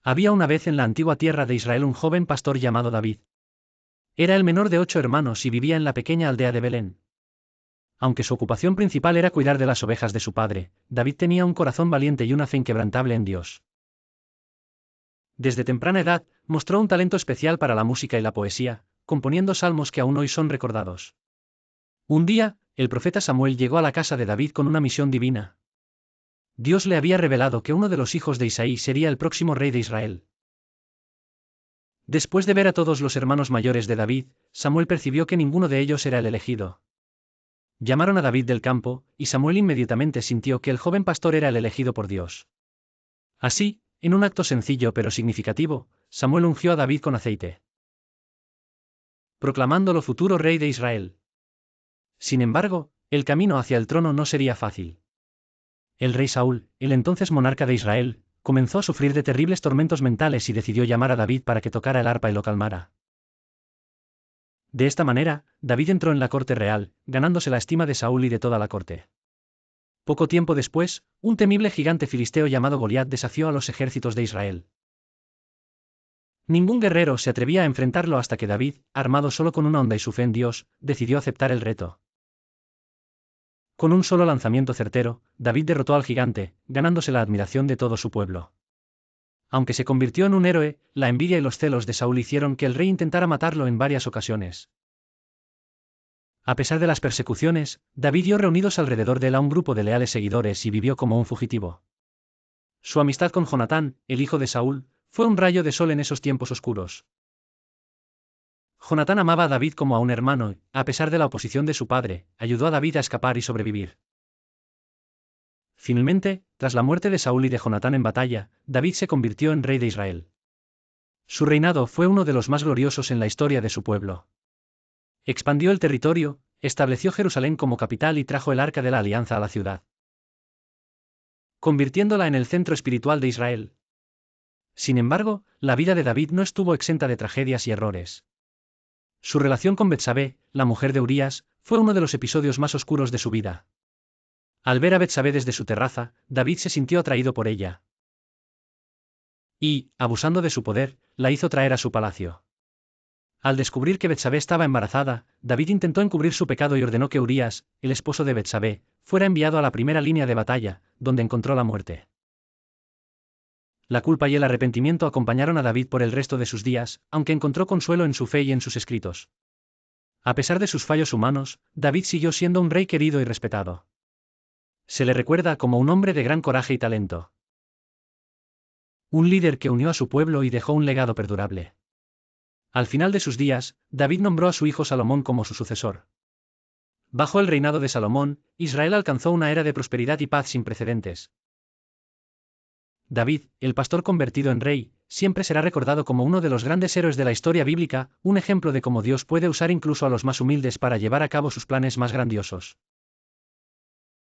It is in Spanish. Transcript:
Había una vez en la antigua tierra de Israel un joven pastor llamado David. Era el menor de 8 hermanos y vivía en la pequeña aldea de Belén. Aunque su ocupación principal era cuidar de las ovejas de su padre, David tenía un corazón valiente y una fe inquebrantable en Dios. Desde temprana edad, mostró un talento especial para la música y la poesía, componiendo salmos que aún hoy son recordados. Un día, el profeta Samuel llegó a la casa de David con una misión divina. Dios le había revelado que uno de los hijos de Isaí sería el próximo rey de Israel. Después de ver a todos los hermanos mayores de David, Samuel percibió que ninguno de ellos era el elegido. Llamaron a David del campo, y Samuel inmediatamente sintió que el joven pastor era el elegido por Dios. Así, en un acto sencillo pero significativo, Samuel ungió a David con aceite, proclamándolo futuro rey de Israel. Sin embargo, el camino hacia el trono no sería fácil. El rey Saúl, el entonces monarca de Israel, comenzó a sufrir de terribles tormentos mentales y decidió llamar a David para que tocara el arpa y lo calmara. De esta manera, David entró en la corte real, ganándose la estima de Saúl y de toda la corte. Poco tiempo después, un temible gigante filisteo llamado Goliat desafió a los ejércitos de Israel. Ningún guerrero se atrevía a enfrentarlo hasta que David, armado solo con una honda y su fe en Dios, decidió aceptar el reto. Con un solo lanzamiento certero, David derrotó al gigante, ganándose la admiración de todo su pueblo. Aunque se convirtió en un héroe, la envidia y los celos de Saúl hicieron que el rey intentara matarlo en varias ocasiones. A pesar de las persecuciones, David dio reunidos alrededor de él a un grupo de leales seguidores y vivió como un fugitivo. Su amistad con Jonatán, el hijo de Saúl, fue un rayo de sol en esos tiempos oscuros. Jonatán amaba a David como a un hermano y, a pesar de la oposición de su padre, ayudó a David a escapar y sobrevivir. Finalmente, tras la muerte de Saúl y de Jonatán en batalla, David se convirtió en rey de Israel. Su reinado fue uno de los más gloriosos en la historia de su pueblo. Expandió el territorio, estableció Jerusalén como capital y trajo el Arca de la Alianza a la ciudad, convirtiéndola en el centro espiritual de Israel. Sin embargo, la vida de David no estuvo exenta de tragedias y errores. Su relación con Betsabé, la mujer de Urías, fue uno de los episodios más oscuros de su vida. Al ver a Betsabé desde su terraza, David se sintió atraído por ella. Y, abusando de su poder, la hizo traer a su palacio. Al descubrir que Betsabé estaba embarazada, David intentó encubrir su pecado y ordenó que Urías, el esposo de Betsabé, fuera enviado a la primera línea de batalla, donde encontró la muerte. La culpa y el arrepentimiento acompañaron a David por el resto de sus días, aunque encontró consuelo en su fe y en sus escritos. A pesar de sus fallos humanos, David siguió siendo un rey querido y respetado. Se le recuerda como un hombre de gran coraje y talento. Un líder que unió a su pueblo y dejó un legado perdurable. Al final de sus días, David nombró a su hijo Salomón como su sucesor. Bajo el reinado de Salomón, Israel alcanzó una era de prosperidad y paz sin precedentes. David, el pastor convertido en rey, siempre será recordado como uno de los grandes héroes de la historia bíblica, un ejemplo de cómo Dios puede usar incluso a los más humildes para llevar a cabo sus planes más grandiosos.